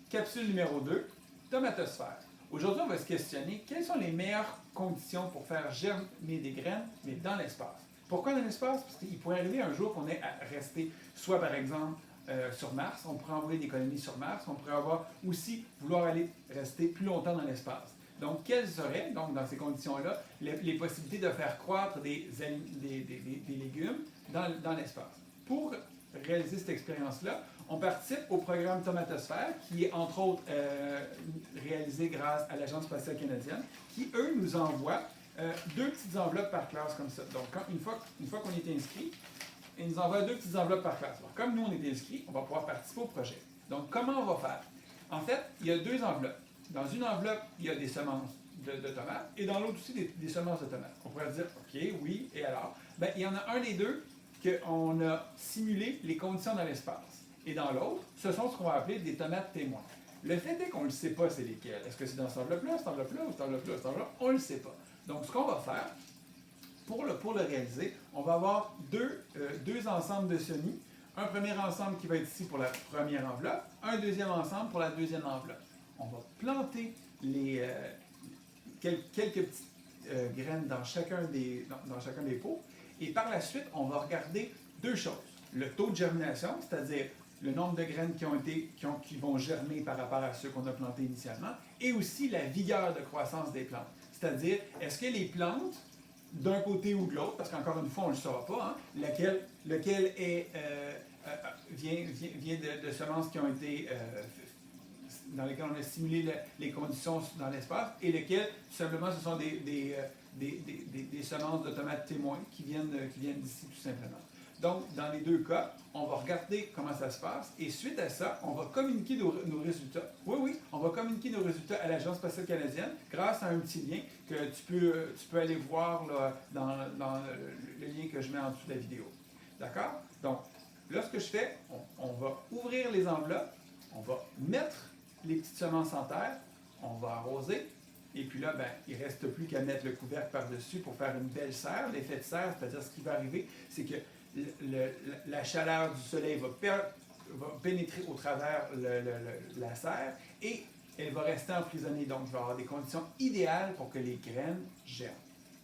Capsule numéro 2, tomatosphère. Aujourd'hui, on va se questionner quelles sont les meilleures conditions pour faire germer des graines, mais dans l'espace. Pourquoi dans l'espace? Parce qu'il pourrait arriver un jour qu'on ait à rester, soit par exemple sur Mars, on pourrait envoyer des colonies sur Mars, on pourrait avoir aussi vouloir aller rester plus longtemps dans l'espace. Donc, quelles seraient, donc, dans ces conditions-là, les possibilités de faire croître des légumes dans l'espace? Pour réaliser cette expérience-là, on participe au programme Tomatosphère, qui est entre autres réalisé grâce à l'Agence spatiale canadienne, qui, eux, nous envoient 2 petites enveloppes par classe comme ça. Donc, une fois qu'on est inscrit, ils nous envoient 2 petites enveloppes par classe. Alors, comme nous, on est inscrit, on va pouvoir participer au projet. Donc, comment on va faire? En fait, il y a 2 enveloppes. Dans une enveloppe, il y a des semences de tomates et dans l'autre aussi des semences de tomates. On pourrait dire, OK, oui, et alors? Bien, il y en a un des deux qu'on a simulé les conditions dans l'espace. Et dans l'autre, ce sont ce qu'on va appeler des tomates témoins. Le fait est qu'on ne sait pas c'est lesquelles. Est-ce que c'est dans cette enveloppe-là, cette enveloppe-là, ou cette enveloppe-là, cette enveloppe-là? On ne le sait pas. Donc, ce qu'on va faire, pour le réaliser, on va avoir deux ensembles de semis. Un premier ensemble qui va être ici pour la première enveloppe, un deuxième ensemble pour la deuxième enveloppe. On va planter quelques petites graines dans chacun des pots. Et par la suite, on va regarder 2 choses. Le taux de germination, c'est-à-dire le nombre de graines qui vont germer par rapport à ceux qu'on a plantés initialement, et aussi la vigueur de croissance des plantes. C'est-à-dire, est-ce que les plantes, d'un côté ou de l'autre, parce qu'encore une fois, on ne le saura pas, hein, lequel vient de semences qui ont été dans lesquelles on a simulé les conditions dans l'espace, et lesquelles, tout simplement, ce sont des semences de tomates témoins qui viennent d'ici, tout simplement. Donc, dans les 2 cas, on va regarder comment ça se passe, et suite à ça, on va communiquer nos résultats. Oui, on va communiquer nos résultats à l'Agence spatiale canadienne grâce à un petit lien que tu peux aller voir là, dans le lien que je mets en dessous de la vidéo. D'accord? Donc, là, ce que je fais, on va ouvrir les enveloppes, on va mettre les petites semences en terre, on va arroser, et puis là, ben, il ne reste plus qu'à mettre le couvercle par-dessus pour faire une belle serre. L'effet de serre, c'est-à-dire ce qui va arriver, c'est que la chaleur du soleil va pénétrer au travers la serre et elle va rester emprisonnée. Donc, il va y avoir des conditions idéales pour que les graines germent.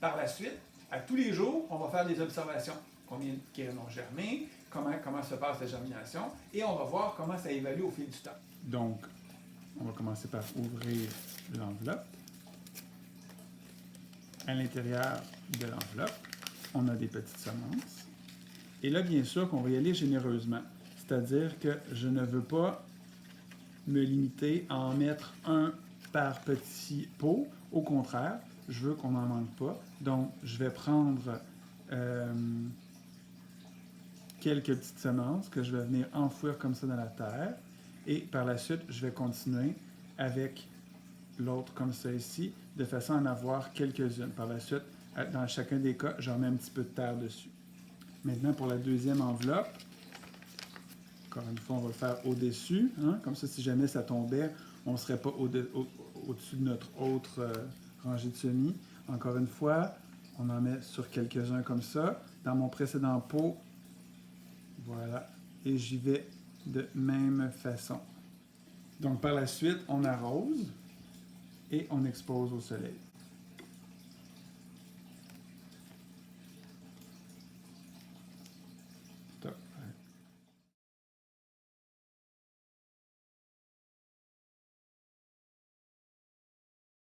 Par la suite, à tous les jours, on va faire des observations. Combien de graines ont germé, comment se passe la germination, et on va voir comment ça évalue au fil du temps. Donc, on va commencer par ouvrir l'enveloppe. À l'intérieur de l'enveloppe, on a des petites semences. Et là, bien sûr, qu'on va y aller généreusement. C'est-à-dire que je ne veux pas me limiter à en mettre un par petit pot. Au contraire, je veux qu'on n'en manque pas. Donc, je vais prendre quelques petites semences que je vais venir enfouir comme ça dans la terre. Et par la suite, je vais continuer avec l'autre comme ça ici, de façon à en avoir quelques-unes. Par la suite, dans chacun des cas, j'en mets un petit peu de terre dessus. Maintenant, pour la deuxième enveloppe, encore une fois, on va le faire au-dessus. Hein? Comme ça, si jamais ça tombait, on ne serait pas au-dessus de notre autre rangée de semis. Encore une fois, on en met sur quelques-uns comme ça. Dans mon précédent pot, voilà, et j'y vais de même façon. Donc, par la suite, on arrose et on expose au soleil.